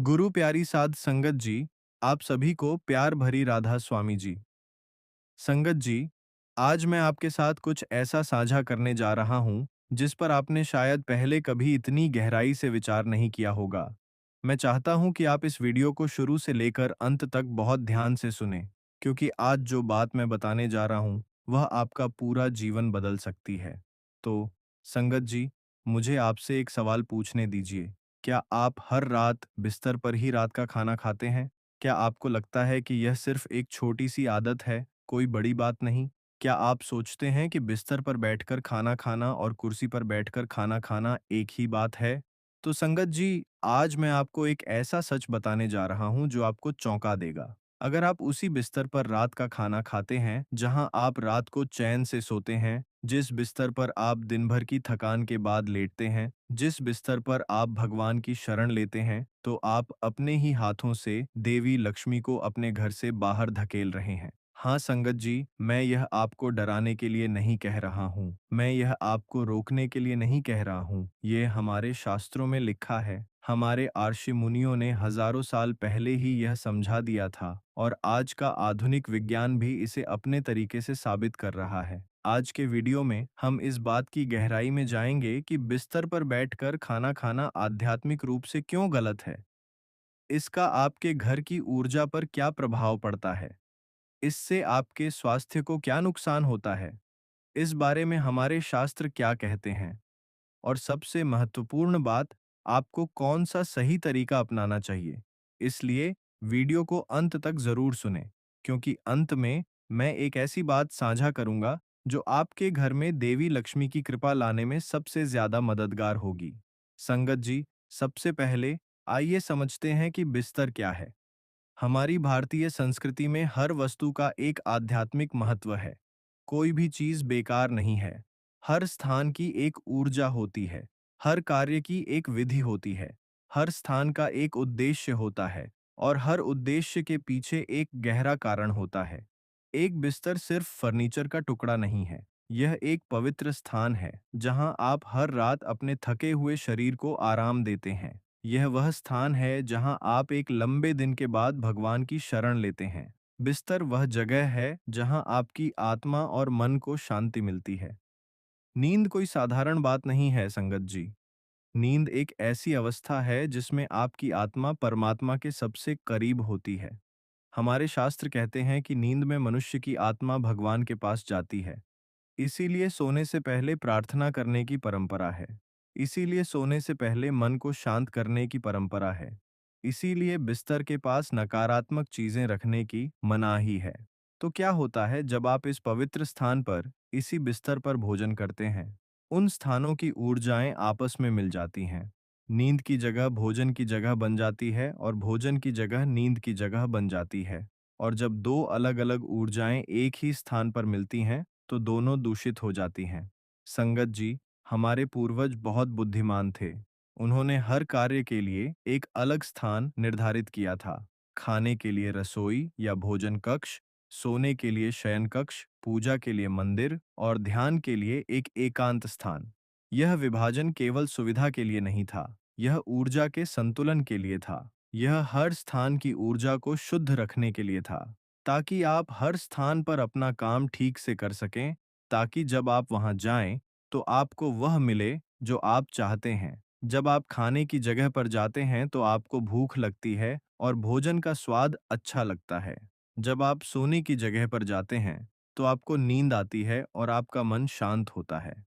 गुरु प्यारी साध संगत जी, आप सभी को प्यार भरी राधा स्वामी जी। संगत जी, आज मैं आपके साथ कुछ ऐसा साझा करने जा रहा हूँ जिस पर आपने शायद पहले कभी इतनी गहराई से विचार नहीं किया होगा। मैं चाहता हूँ कि आप इस वीडियो को शुरू से लेकर अंत तक बहुत ध्यान से सुनें, क्योंकि आज जो बात मैं बताने जा रहा हूँ वह आपका पूरा जीवन बदल सकती है। तो संगत जी, मुझे आपसे एक सवाल पूछने दीजिए। क्या आप हर रात बिस्तर पर ही रात का खाना खाते हैं? क्या आपको लगता है कि यह सिर्फ एक छोटी सी आदत है, कोई बड़ी बात नहीं? क्या आप सोचते हैं कि बिस्तर पर बैठकर खाना खाना और कुर्सी पर बैठकर खाना खाना एक ही बात है? तो संगत जी, आज मैं आपको एक ऐसा सच बताने जा रहा हूं जो आपको चौंका देगा। अगर आप उसी बिस्तर पर रात का खाना खाते हैं, जहां आप रात को चैन से सोते हैं, जिस बिस्तर पर आप दिन भर की थकान के बाद लेटते हैं, जिस बिस्तर पर आप भगवान की शरण लेते हैं, तो आप अपने ही हाथों से देवी लक्ष्मी को अपने घर से बाहर धकेल रहे हैं। हाँ संगत जी, मैं यह आपको डराने के लिए नहीं कह रहा हूँ। मैं यह आपको रोकने के लिए नहीं कह रहा हूँ। ये हमारे शास्त्रों में लिखा है। हमारे आर्षि मुनियों ने हजारों साल पहले ही यह समझा दिया था और आज का आधुनिक विज्ञान भी इसे अपने तरीके से साबित कर रहा है। आज के वीडियो में हम इस बात की गहराई में जाएंगे कि बिस्तर पर बैठकर खाना खाना आध्यात्मिक रूप से क्यों गलत है। इसका आपके घर की ऊर्जा पर क्या प्रभाव पड़ता है? इससे आपके स्वास्थ्य को क्या नुकसान होता है? इस बारे में हमारे शास्त्र क्या कहते हैं? और सबसे महत्वपूर्ण बात, आपको कौन सा सही तरीका अपनाना चाहिए। इसलिए वीडियो को अंत तक जरूर सुनें, क्योंकि अंत में मैं एक ऐसी बात साझा करूंगा जो आपके घर में देवी लक्ष्मी की कृपा लाने में सबसे ज्यादा मददगार होगी। संगत जी, सबसे पहले आइए समझते हैं कि बिस्तर क्या है। हमारी भारतीय संस्कृति में हर वस्तु का एक आध्यात्मिक महत्व है। कोई भी चीज बेकार नहीं है। हर स्थान की एक ऊर्जा होती है। हर कार्य की एक विधि होती है। हर स्थान का एक उद्देश्य होता है और हर उद्देश्य के पीछे एक गहरा कारण होता है। एक बिस्तर सिर्फ फर्नीचर का टुकड़ा नहीं है। यह एक पवित्र स्थान है जहां आप हर रात अपने थके हुए शरीर को आराम देते हैं। यह वह स्थान है जहां आप एक लंबे दिन के बाद भगवान की शरण लेते हैं। बिस्तर वह जगह है जहां आपकी आत्मा और मन को शांति मिलती है। नींद कोई साधारण बात नहीं है संगत जी। नींद एक ऐसी अवस्था है जिसमें आपकी आत्मा परमात्मा के सबसे करीब होती है। हमारे शास्त्र कहते हैं कि नींद में मनुष्य की आत्मा भगवान के पास जाती है। इसीलिए सोने से पहले प्रार्थना करने की परंपरा है। इसीलिए सोने से पहले मन को शांत करने की परंपरा है। इसीलिए बिस्तर के पास नकारात्मक चीजें रखने की मनाही है। तो क्या होता है जब आप इस पवित्र स्थान पर, इसी बिस्तर पर भोजन करते हैं? उन स्थानों की ऊर्जाएं आपस में मिल जाती हैं। नींद की जगह भोजन की जगह बन जाती है और भोजन की जगह नींद की जगह बन जाती है। और जब दो अलग-अलग ऊर्जाएं एक ही स्थान पर मिलती हैं, तो दोनों दूषित हो जाती हैं। संगत जी, हमारे पूर्वज बहुत बुद्धिमान थे। उन्होंने हर कार्य के लिए एक अलग स्थान निर्धारित किया था। खाने के लिए रसोई या भोजन कक्ष, सोने के लिए शयन कक्ष, पूजा के लिए मंदिर और ध्यान के लिए एक एकांत स्थान। यह विभाजन केवल सुविधा के लिए नहीं था, यह ऊर्जा के संतुलन के लिए था। यह हर स्थान की ऊर्जा को शुद्ध रखने के लिए था, ताकि आप हर स्थान पर अपना काम ठीक से कर सकें, ताकि जब आप वहां जाएं, तो आपको वह मिले जो आप चाहते हैं। जब आप खाने की जगह पर जाते हैं तो आपको भूख लगती है और भोजन का स्वाद अच्छा लगता है। जब आप सोने की जगह पर जाते हैं, तो आपको नींद आती है और आपका मन शांत होता है।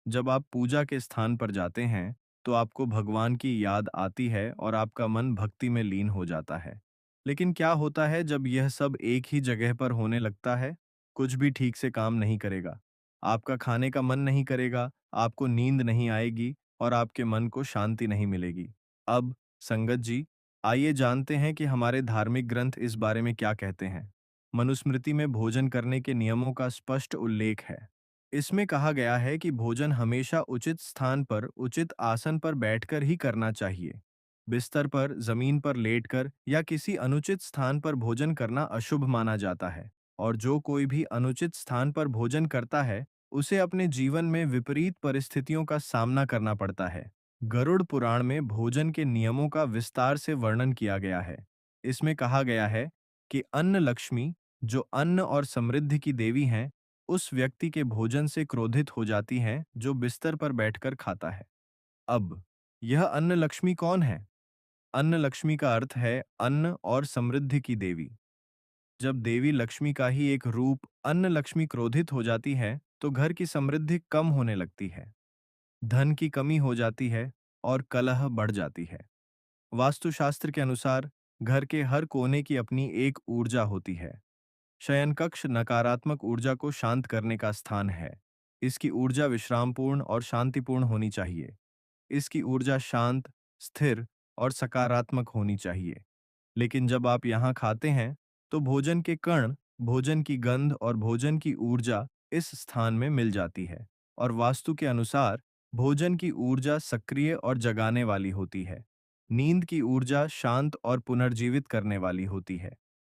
जब आप पूजा के स्थान पर जाते हैं, तो आपको भगवान की याद आती है और आपका मन भक्ति में लीन हो जाता है। लेकिन क्या होता है जब यह सब एक ही जगह पर होने लगता है? कुछ भी ठीक से काम नहीं करेगा। आपका खाने का मन नहीं करेगा, आपको नींद नहीं आएगी और आपके मन को शांति नहीं मिलेगी। अब, संगत जी, आइए जानते हैं कि हमारे धार्मिक ग्रंथ इस बारे में क्या कहते हैं। मनुस्मृति में भोजन करने के नियमों का स्पष्ट उल्लेख है। इसमें कहा गया है कि भोजन हमेशा उचित स्थान पर, उचित आसन पर बैठकर ही करना चाहिए। बिस्तर पर, जमीन पर लेटकर या किसी अनुचित स्थान पर भोजन करना अशुभ माना जाता है। और जो कोई भी अनुचित स्थान पर भोजन करता है, उसे अपने जीवन में विपरीत परिस्थितियों का सामना करना पड़ता है। गरुड़ पुराण में भोजन के नियमों का विस्तार से वर्णन किया गया है। इसमें कहा गया है कि अन्न लक्ष्मी, जो अन्न और समृद्धि की देवी हैं, उस व्यक्ति के भोजन से क्रोधित हो जाती हैं जो बिस्तर पर बैठकर खाता है। अब यह अन्न लक्ष्मी कौन है? अन्न लक्ष्मी का अर्थ है अन्न और समृद्धि की देवी। जब देवी लक्ष्मी का ही एक रूप अन्न लक्ष्मी क्रोधित हो जाती है, तो घर की समृद्धि कम होने लगती है, धन की कमी हो जाती है और कलह बढ़ जाती है। वास्तुशास्त्र के अनुसार घर के हर कोने की अपनी एक ऊर्जा होती है। शयन कक्ष नकारात्मक ऊर्जा को शांत करने का स्थान है। इसकी ऊर्जा विश्रामपूर्ण और शांतिपूर्ण होनी चाहिए। इसकी ऊर्जा शांत, स्थिर और सकारात्मक होनी चाहिए। लेकिन जब आप यहाँ खाते हैं, तो भोजन के कण, भोजन की गंध और भोजन की ऊर्जा इस स्थान में मिल जाती है। और वास्तु के अनुसार भोजन की ऊर्जा सक्रिय और जगाने वाली होती है। नींद की ऊर्जा शांत और पुनर्जीवित करने वाली होती है।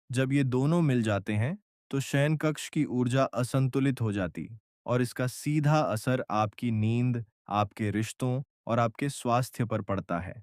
जब ये दोनों मिल जाते हैं, तो शयन कक्ष की ऊर्जा असंतुलित हो जाती और इसका सीधा असर आपकी नींद, आपके रिश्तों और आपके स्वास्थ्य पर पड़ता है।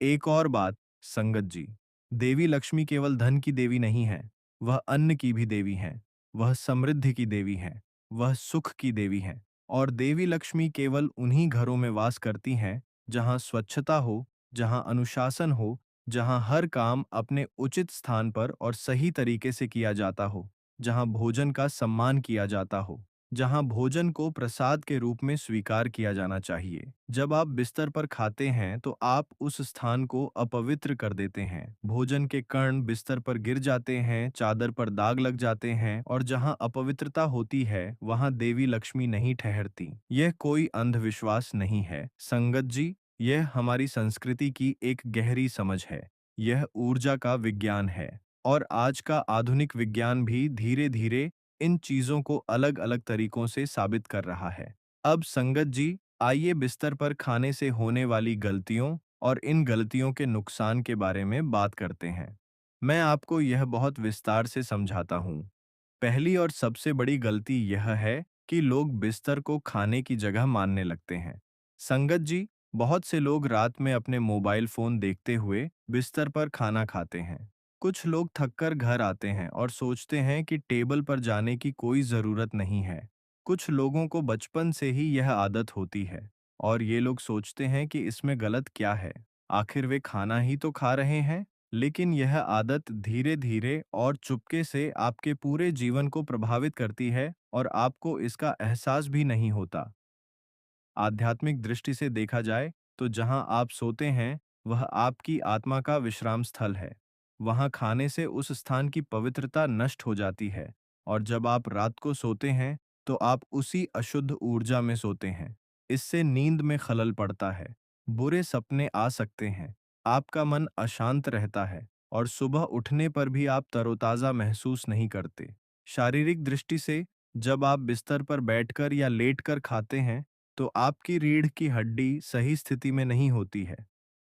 एक और बात, संगत जी, देवी लक्ष्मी केवल धन की देवी नहीं है, वह अन्न की भी देवी हैं, वह समृद्धि की देवी हैं, वह सुख की देवी हैं। और देवी लक्ष्मी केवल उन्हीं घरों में वास करती हैं जहां स्वच्छता हो, जहां अनुशासन हो, जहां हर काम अपने उचित स्थान पर और सही तरीके से किया जाता हो, जहां भोजन का सम्मान किया जाता हो, जहां भोजन को प्रसाद के रूप में स्वीकार किया जाना चाहिए। जब आप बिस्तर पर खाते हैं तो आप उस स्थान को अपवित्र कर देते हैं। भोजन के कण बिस्तर पर गिर जाते हैं, चादर पर दाग लग जाते हैं और जहां अपवित्रता होती है वहां देवी लक्ष्मी नहीं ठहरती। यह कोई अंधविश्वास नहीं है, संगत जी, यह हमारी संस्कृति की एक गहरी समझ है। यह ऊर्जा का विज्ञान है। और आज का आधुनिक विज्ञान भी धीरे धीरे इन चीजों को अलग अलग तरीकों से साबित कर रहा है। अब संगत जी, आइए बिस्तर पर खाने से होने वाली गलतियों और इन गलतियों के नुकसान के बारे में बात करते हैं। मैं आपको यह बहुत विस्तार से समझाता हूँ। पहली और सबसे बड़ी गलती यह है कि लोग बिस्तर को खाने की जगह मानने लगते हैं। संगत जी, बहुत से लोग रात में अपने मोबाइल फोन देखते हुए बिस्तर पर खाना खाते हैं। कुछ लोग थककर घर आते हैं और सोचते हैं कि टेबल पर जाने की कोई ज़रूरत नहीं है। कुछ लोगों को बचपन से ही यह आदत होती है और ये लोग सोचते हैं कि इसमें गलत क्या है, आखिर वे खाना ही तो खा रहे हैं। लेकिन यह आदत धीरे धीरे और चुपके से आपके पूरे जीवन को प्रभावित करती है और आपको इसका एहसास भी नहीं होता। आध्यात्मिक दृष्टि से देखा जाए तो जहां आप सोते हैं वह आपकी आत्मा का विश्राम स्थल है। वहां खाने से उस स्थान की पवित्रता नष्ट हो जाती है और जब आप रात को सोते हैं तो आप उसी अशुद्ध ऊर्जा में सोते हैं। इससे नींद में खलल पड़ता है, बुरे सपने आ सकते हैं, आपका मन अशांत रहता है और सुबह उठने पर भी आप तरोताजा महसूस नहीं करते। शारीरिक दृष्टि से जब आप बिस्तर पर बैठकर या लेटकर खाते हैं तो आपकी रीढ़ की हड्डी सही स्थिति में नहीं होती है।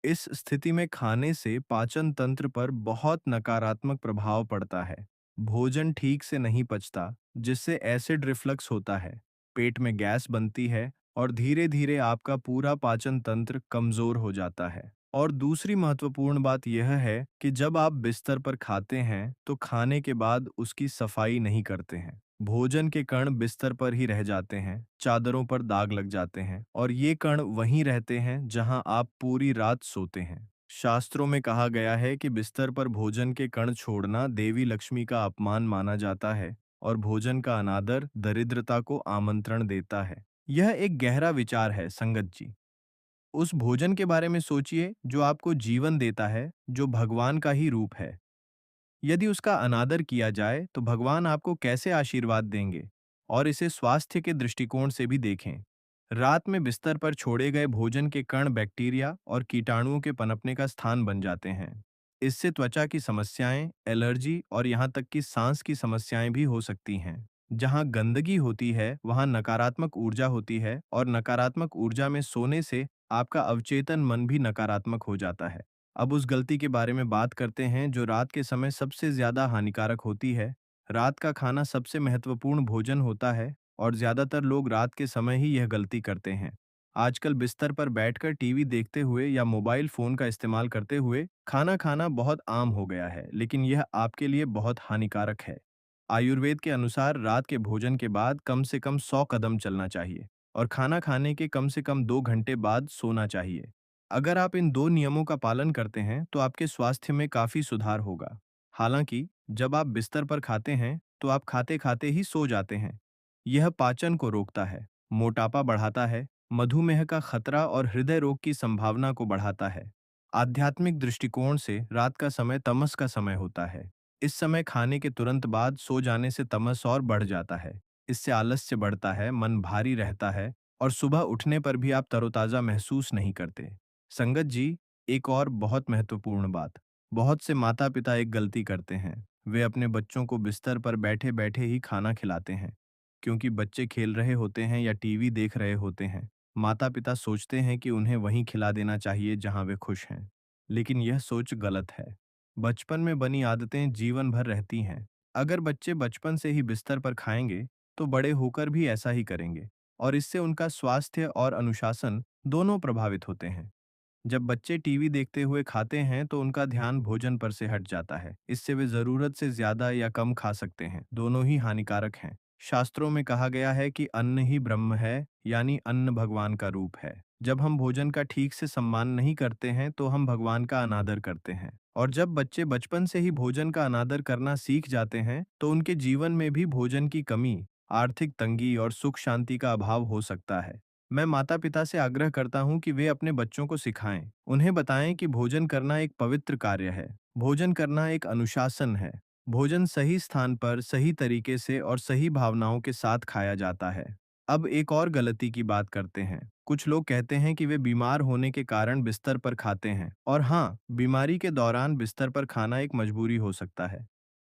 इस स्थिति में खाने से पाचन तंत्र पर बहुत नकारात्मक प्रभाव पड़ता है। भोजन ठीक से नहीं पचता, जिससे एसिड रिफ्लक्स होता है, पेट में गैस बनती है और धीरे धीरे आपका पूरा पाचन तंत्र कमजोर हो जाता है। और दूसरी महत्वपूर्ण बात यह है कि जब आप बिस्तर पर खाते हैं तो खाने के बाद उसकी सफाई नहीं करते हैं। भोजन के कण बिस्तर पर ही रह जाते हैं, चादरों पर दाग लग जाते हैं और ये कण वहीं रहते हैं जहां आप पूरी रात सोते हैं। शास्त्रों में कहा गया है कि बिस्तर पर भोजन के कण छोड़ना देवी लक्ष्मी का अपमान माना जाता है और भोजन का अनादर दरिद्रता को आमंत्रण देता है। यह एक गहरा विचार है, संगत जी। उस भोजन के बारे में सोचिए जो आपको जीवन देता है, जो भगवान का ही रूप है। यदि उसका अनादर किया जाए तो भगवान आपको कैसे आशीर्वाद देंगे। और इसे स्वास्थ्य के दृष्टिकोण से भी देखें। रात में बिस्तर पर छोड़े गए भोजन के कण बैक्टीरिया और कीटाणुओं के पनपने का स्थान बन जाते हैं। इससे त्वचा की समस्याएं, एलर्जी और यहाँ तक कि सांस की समस्याएं भी हो सकती हैं। जहाँ गंदगी होती है वहाँ नकारात्मक ऊर्जा होती है और नकारात्मक ऊर्जा में सोने से आपका अवचेतन मन भी नकारात्मक हो जाता है। अब उस गलती के बारे में बात करते हैं जो रात के समय सबसे ज्यादा हानिकारक होती है। रात का खाना सबसे महत्वपूर्ण भोजन होता है और ज्यादातर लोग रात के समय ही यह गलती करते हैं। आजकल बिस्तर पर बैठकर टीवी देखते हुए या मोबाइल फोन का इस्तेमाल करते हुए खाना खाना बहुत आम हो गया है, लेकिन यह आपके लिए बहुत हानिकारक है। आयुर्वेद के अनुसार रात के भोजन के बाद कम से कम 100 कदम चलना चाहिए और खाना खाने के कम से कम 2 घंटे बाद सोना चाहिए। अगर आप इन दो नियमों का पालन करते हैं तो आपके स्वास्थ्य में काफी सुधार होगा। हालांकि जब आप बिस्तर पर खाते हैं तो आप खाते खाते ही सो जाते हैं। यह पाचन को रोकता है, मोटापा बढ़ाता है, मधुमेह का खतरा और हृदय रोग की संभावना को बढ़ाता है। आध्यात्मिक दृष्टिकोण से रात का समय तमस का समय होता है। इस समय खाने के तुरंत बाद सो जाने से तमस और बढ़ जाता है। इससे आलस्य बढ़ता है, मन भारी रहता है और सुबह उठने पर भी आप तरोताजा महसूस नहीं करते। संगत जी, एक और बहुत महत्वपूर्ण बात, बहुत से माता पिता एक गलती करते हैं। वे अपने बच्चों को बिस्तर पर बैठे बैठे ही खाना खिलाते हैं। क्योंकि बच्चे खेल रहे होते हैं या टीवी देख रहे होते हैं, माता पिता सोचते हैं कि उन्हें वहीं खिला देना चाहिए जहां वे खुश हैं। लेकिन यह सोच गलत है। बचपन में बनी आदतें जीवन भर रहती हैं। अगर बच्चे बचपन से ही बिस्तर पर खाएंगे तो बड़े होकर भी ऐसा ही करेंगे और इससे उनका स्वास्थ्य और अनुशासन दोनों प्रभावित होते हैं। जब बच्चे टीवी देखते हुए खाते हैं तो उनका ध्यान भोजन पर से हट जाता है। इससे वे जरूरत से ज्यादा या कम खा सकते हैं। दोनों ही हानिकारक हैं। शास्त्रों में कहा गया है कि अन्न ही ब्रह्म है, यानी अन्न भगवान का रूप है। जब हम भोजन का ठीक से सम्मान नहीं करते हैं तो हम भगवान का अनादर करते हैं। और जब बच्चे बचपन से ही भोजन का अनादर करना सीख जाते हैं तो उनके जीवन में भी भोजन की कमी, आर्थिक तंगी और सुख शांति का अभाव हो सकता है। मैं माता-पिता से आग्रह करता हूँ कि वे अपने बच्चों को सिखाएं। उन्हें बताएं कि भोजन करना एक पवित्र कार्य है। भोजन करना एक अनुशासन है। भोजन सही स्थान पर, सही तरीके से और सही भावनाओं के साथ खाया जाता है। अब एक और गलती की बात करते हैं। कुछ लोग कहते हैं कि वे बीमार होने के कारण बिस्तर पर खाते हैं। और हाँ, बीमारी के दौरान बिस्तर पर खाना एक मजबूरी हो सकता है।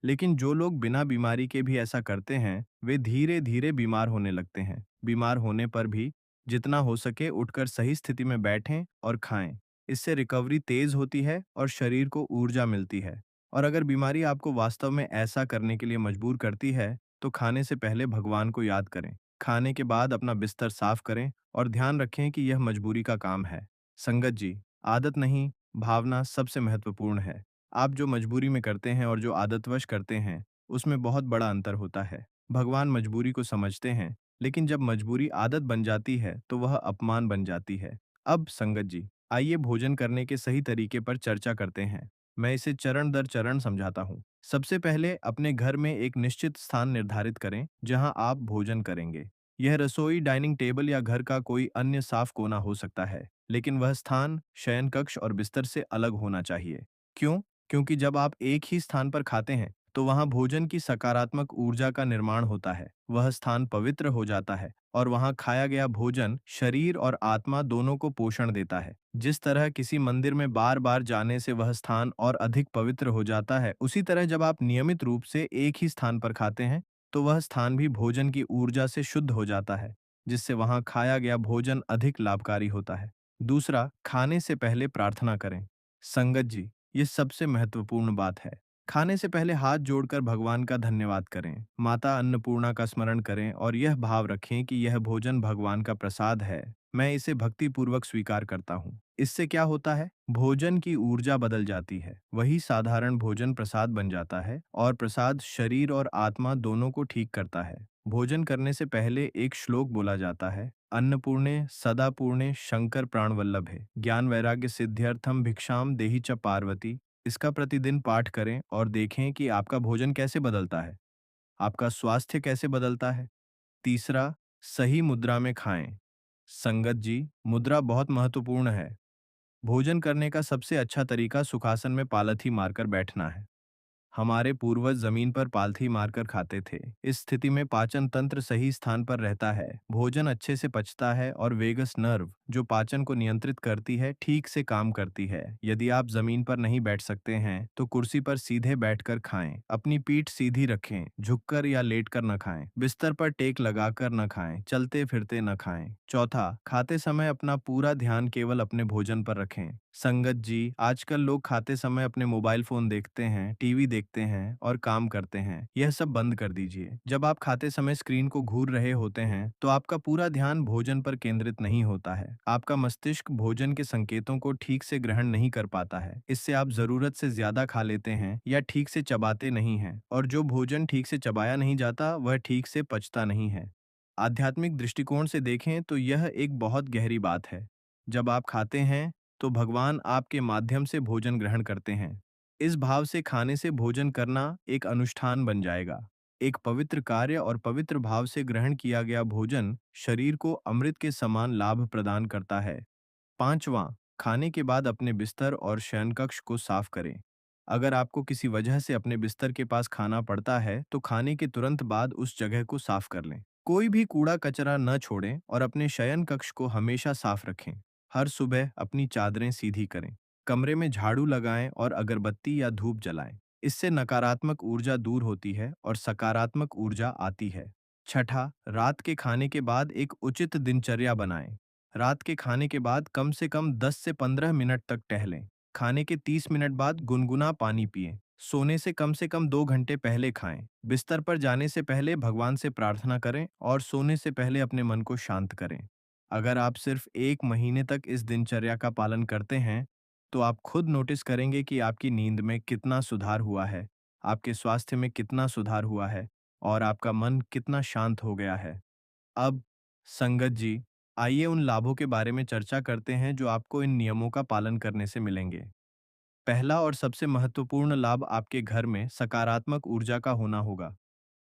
लेकिन जो लोग बिना बीमारी के भी ऐसा करते हैं, वे धीरे-धीरे बीमार होने लगते हैं। बीमार होने पर भी जितना हो सके उठकर सही स्थिति में बैठें और खाएं। इससे रिकवरी तेज होती है और शरीर को ऊर्जा मिलती है। और अगर बीमारी आपको वास्तव में ऐसा करने के लिए मजबूर करती है, तो खाने से पहले भगवान को याद करें। खाने के बाद अपना बिस्तर साफ करें और ध्यान रखें कि यह मजबूरी का काम है। संगत जी, आदत नहीं, भावना सबसे महत्वपूर्ण है। आप जो मजबूरी में करते हैं और जो आदतवश करते हैं, उसमें बहुत बड़ा अंतर होता है। भगवान मजबूरी को समझते हैं, लेकिन जब मजबूरी आदत बन जाती है तो वह अपमान बन जाती है। अब संगत जी, आइए भोजन करने के सही तरीके पर चर्चा करते हैं। मैं इसे चरण दर चरण समझाता हूँ। सबसे पहले अपने घर में एक निश्चित स्थान निर्धारित करें जहां आप भोजन करेंगे। यह रसोई, डाइनिंग टेबल या घर का कोई अन्य साफ कोना हो सकता है, लेकिन वह स्थान शयन कक्ष और बिस्तर से अलग होना चाहिए। क्यों? क्योंकि जब आप एक ही स्थान पर खाते हैं तो वहां भोजन की सकारात्मक ऊर्जा का निर्माण होता है। वह स्थान पवित्र हो जाता है और वहां खाया गया भोजन शरीर और आत्मा दोनों को पोषण देता है। जिस तरह किसी मंदिर में बार बार जाने से वह स्थान और अधिक पवित्र हो जाता है, उसी तरह जब आप नियमित रूप से एक ही स्थान पर खाते हैं तो वह स्थान भी भोजन की ऊर्जा से शुद्ध हो जाता है, जिससे वहां खाया गया भोजन अधिक लाभकारी होता है। दूसरा, खाने से पहले प्रार्थना करें। संगत जी, ये सबसे महत्वपूर्ण बात है। खाने से पहले हाथ जोड़कर भगवान का धन्यवाद करें, माता अन्नपूर्णा का स्मरण करें और यह भाव रखें कि यह भोजन भगवान का प्रसाद है। मैं इसे भक्तिपूर्वक स्वीकार करता हूँ। इससे क्या होता है? भोजन की ऊर्जा बदल जाती है। वही साधारण भोजन प्रसाद बन जाता है और प्रसाद शरीर और आत्मा दोनों को ठीक करता है। भोजन करने से पहले एक श्लोक बोला जाता है, अन्नपूर्णे सदा पूर्णे शंकर प्राणवल्लभे ज्ञान वैराग्य सिद्ध्यर्थम भिक्षाम देहि च पार्वती। इसका प्रतिदिन पाठ करें और देखें कि आपका भोजन कैसे बदलता है, आपका स्वास्थ्य कैसे बदलता है। तीसरा, सही मुद्रा में खाएं। संगत जी, मुद्रा बहुत महत्वपूर्ण है। भोजन करने का सबसे अच्छा तरीका सुखासन में पालथी मारकर बैठना है। हमारे पूर्वज जमीन पर पालथी मारकर खाते थे। इस स्थिति में पाचन तंत्र सही स्थान पर रहता है, भोजन अच्छे से पचता है और वेगस नर्व जो पाचन को नियंत्रित करती है ठीक से काम करती है। यदि आप जमीन पर नहीं बैठ सकते हैं तो कुर्सी पर सीधे बैठकर खाएं। अपनी पीठ सीधी रखें, झुककर या लेटकर न खाएं। बिस्तर पर टेक लगाकर न खाएं, चलते फिरते न खाएं। चौथा, खाते समय अपना पूरा ध्यान केवल अपने भोजन पर रखें। संगत जी, आजकल लोग खाते समय अपने मोबाइल फ़ोन देखते हैं, टीवी देखते हैं और काम करते हैं। यह सब बंद कर दीजिए। जब आप खाते समय स्क्रीन को घूर रहे होते हैं, तो आपका पूरा ध्यान भोजन पर केंद्रित नहीं होता है। आपका मस्तिष्क भोजन के संकेतों को ठीक से ग्रहण नहीं कर पाता है। इससे आप ज़रूरत से ज़्यादा खा लेते हैं या ठीक से चबाते नहीं हैं और जो भोजन ठीक से चबाया नहीं जाता, वह ठीक से पचता नहीं है। आध्यात्मिक दृष्टिकोण से देखें तो यह एक बहुत गहरी बात है। जब आप खाते हैं, तो भगवान आपके माध्यम से भोजन ग्रहण करते हैं। इस भाव से खाने से भोजन करना एक अनुष्ठान बन जाएगा। एक पवित्र कार्य और पवित्र भाव से ग्रहण किया गया भोजन शरीर को अमृत के समान लाभ प्रदान करता है। पांचवां, खाने के बाद अपने बिस्तर और शयनकक्ष को साफ करें। अगर आपको किसी वजह से अपने बिस्तर के पास खाना पड़ता है, तो खाने के तुरंत बाद उस जगह को साफ कर लें। कोई भी कूड़ा कचरा न छोड़ें और अपने शयन कक्ष को हमेशा साफ रखें। हर सुबह अपनी चादरें सीधी करें। कमरे में झाड़ू लगाएं और अगरबत्ती या धूप जलाएं। इससे नकारात्मक ऊर्जा दूर होती है और सकारात्मक ऊर्जा आती है। छठा, रात के खाने के बाद एक उचित दिनचर्या बनाएं। रात के खाने के बाद कम से कम 10 से 15 मिनट तक टहलें। खाने के 30 मिनट बाद गुनगुना पानी पिएं। सोने से कम 2 घंटे पहले खाएं। बिस्तर पर जाने से पहले भगवान से प्रार्थना करें और सोने से पहले अपने मन को शांत करें। अगर आप सिर्फ 1 महीने तक इस दिनचर्या का पालन करते हैं, तो आप खुद नोटिस करेंगे कि आपकी नींद में कितना सुधार हुआ है, आपके स्वास्थ्य में कितना सुधार हुआ है और आपका मन कितना शांत हो गया है। अब संगत जी, आइए उन लाभों के बारे में चर्चा करते हैं जो आपको इन नियमों का पालन करने से मिलेंगे। पहला और सबसे महत्वपूर्ण लाभ आपके घर में सकारात्मक ऊर्जा का होना होगा।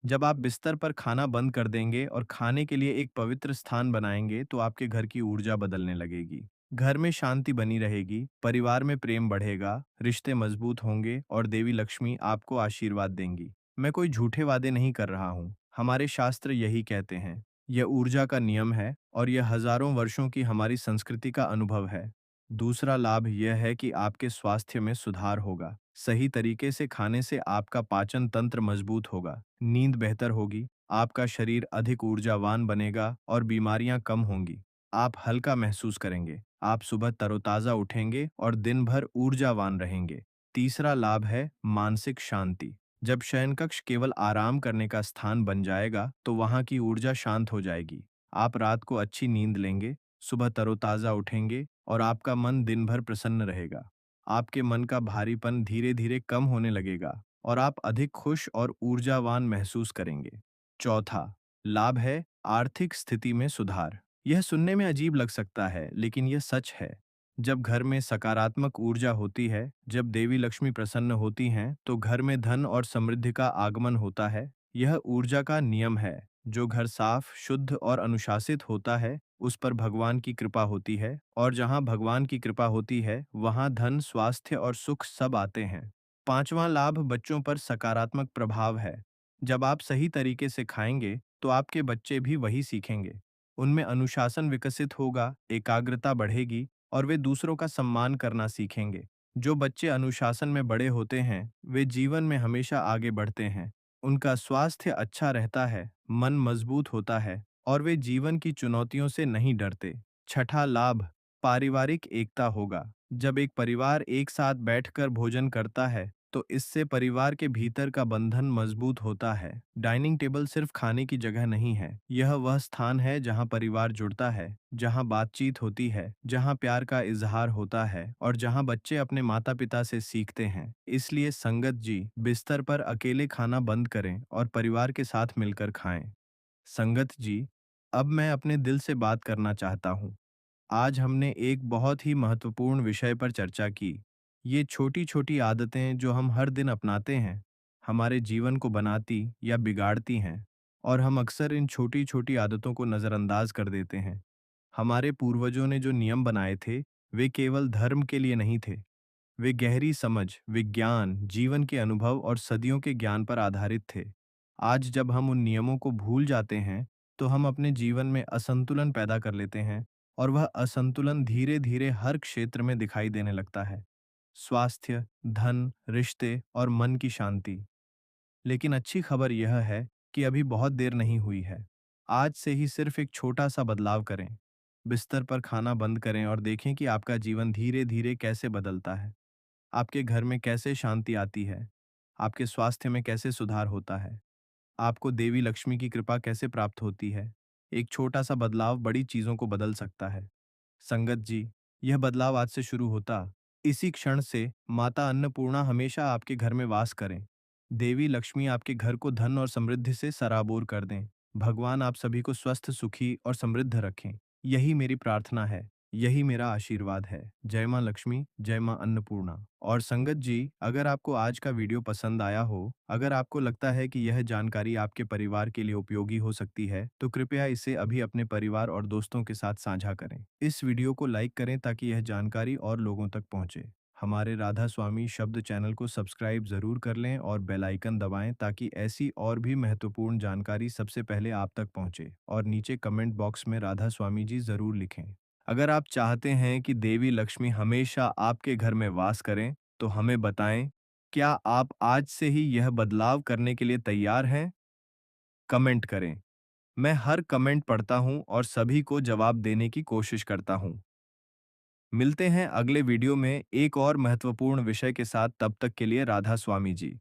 जब आप बिस्तर पर खाना बंद कर देंगे और खाने के लिए एक पवित्र स्थान बनाएंगे, तो आपके घर की ऊर्जा बदलने लगेगी। घर में शांति बनी रहेगी, परिवार में प्रेम बढ़ेगा, रिश्ते मजबूत होंगे और देवी लक्ष्मी आपको आशीर्वाद देंगी। मैं कोई झूठे वादे नहीं कर रहा हूँ, हमारे शास्त्र यही कहते हैं। यह ऊर्जा का नियम है और यह हजारों वर्षों की हमारी संस्कृति का अनुभव है। दूसरा लाभ यह है कि आपके स्वास्थ्य में सुधार होगा। सही तरीके से खाने से आपका पाचन तंत्र मजबूत होगा, नींद बेहतर होगी, आपका शरीर अधिक ऊर्जावान बनेगा और बीमारियां कम होंगी। आप हल्का महसूस करेंगे, आप सुबह तरोताजा उठेंगे और दिन भर ऊर्जावान रहेंगे। तीसरा लाभ है मानसिक शांति। जब शयनकक्ष केवल आराम करने का स्थान बन जाएगा, तो वहां की ऊर्जा शांत हो जाएगी। आप रात को अच्छी नींद लेंगे, सुबह तरोताजा उठेंगे और आपका मन दिन भर प्रसन्न रहेगा। आपके मन का भारीपन धीरे धीरे कम होने लगेगा और आप अधिक खुश और ऊर्जावान महसूस करेंगे। चौथा लाभ है आर्थिक स्थिति में सुधार। यह सुनने में अजीब लग सकता है, लेकिन यह सच है। जब घर में सकारात्मक ऊर्जा होती है, जब देवी लक्ष्मी प्रसन्न होती हैं, तो घर में धन और समृद्धि का आगमन होता है। यह ऊर्जा का नियम है। जो घर साफ, शुद्ध और अनुशासित होता है, उस पर भगवान की कृपा होती है और जहाँ भगवान की कृपा होती है, वहाँ धन, स्वास्थ्य और सुख सब आते हैं। पांचवां लाभ बच्चों पर सकारात्मक प्रभाव है। जब आप सही तरीके से खाएंगे, तो आपके बच्चे भी वही सीखेंगे। उनमें अनुशासन विकसित होगा, एकाग्रता बढ़ेगी और वे दूसरों का सम्मान करना सीखेंगे। जो बच्चे अनुशासन में बड़े होते हैं, वे जीवन में हमेशा आगे बढ़ते हैं। उनका स्वास्थ्य अच्छा रहता है, मन मजबूत होता है और वे जीवन की चुनौतियों से नहीं डरते। छठा लाभ पारिवारिक एकता होगा। जब एक परिवार एक साथ बैठकर भोजन करता है, तो इससे परिवार के भीतर का बंधन मजबूत होता है। डाइनिंग टेबल सिर्फ खाने की जगह नहीं है, यह वह स्थान है जहां परिवार जुड़ता है, जहां बातचीत होती है, जहां प्यार का इजहार होता है और जहां बच्चे अपने माता पिता से सीखते हैं। इसलिए संगत जी, बिस्तर पर अकेले खाना बंद करें और परिवार के साथ मिलकर खाएं। संगत जी, अब मैं अपने दिल से बात करना चाहता हूँ। आज हमने एक बहुत ही महत्वपूर्ण विषय पर चर्चा की। ये छोटी-छोटी आदतें जो हम हर दिन अपनाते हैं, हमारे जीवन को बनाती या बिगाड़ती हैं और हम अक्सर इन छोटी-छोटी आदतों को नज़रअंदाज कर देते हैं। हमारे पूर्वजों ने जो नियम बनाए थे, वे केवल धर्म के लिए नहीं थे। वे गहरी समझ, विज्ञान, जीवन के अनुभव और सदियों के ज्ञान पर आधारित थे। आज जब हम उन नियमों को भूल जाते हैं, तो हम अपने जीवन में असंतुलन पैदा कर लेते हैं और वह असंतुलन धीरे-धीरे हर क्षेत्र में दिखाई देने लगता है। स्वास्थ्य, धन, रिश्ते और मन की शांति। लेकिन अच्छी खबर यह है कि अभी बहुत देर नहीं हुई है। आज से ही सिर्फ एक छोटा-सा बदलाव करें। बिस्तर पर खाना बंद करें और देखें कि आपका जीवन धीरे-धीरे कैसे बदलता है। आपके घर में कैसे शांति आती है, आपके स्वास्थ्य में कैसे सुधार होता है, आपको देवी लक्ष्मी की कृपा कैसे प्राप्त होती है। एक छोटा-सा बदलाव बड़ी चीज़ों को बदल सकता है। संगत जी, यह बदलाव आज से शुरू होता। इसी क्षण से माता अन्नपूर्णा हमेशा आपके घर में वास करें। देवी लक्ष्मी आपके घर को धन और समृद्धि से सराबोर कर दें। भगवान आप सभी को स्वस्थ, सुखी और समृद्ध रखें। यही मेरी प्रार्थना है, यही मेरा आशीर्वाद है। जय माँ लक्ष्मी, जय माँ अन्नपूर्णा। और संगत जी, अगर आपको आज का वीडियो पसंद आया हो, अगर आपको लगता है कि यह जानकारी आपके परिवार के लिए उपयोगी हो सकती है, तो कृपया इसे अभी अपने परिवार और दोस्तों के साथ साझा करें। इस वीडियो को लाइक करें ताकि यह जानकारी और लोगों तक पहुंचे। हमारे राधा स्वामी शब्द चैनल को सब्सक्राइब जरूर कर लें और बेल आइकन दबाएं ताकि ऐसी और भी महत्वपूर्ण जानकारी सबसे पहले आप तक पहुंचे। और नीचे कमेंट बॉक्स में राधा स्वामी जी जरूर लिखें। अगर आप चाहते हैं कि देवी लक्ष्मी हमेशा आपके घर में वास करें, तो हमें बताएं, क्या आप आज से ही यह बदलाव करने के लिए तैयार हैं? कमेंट करें। मैं हर कमेंट पढ़ता हूं और सभी को जवाब देने की कोशिश करता हूं। मिलते हैं अगले वीडियो में एक और महत्वपूर्ण विषय के साथ, तब तक के लिए राधा स्वामी जी।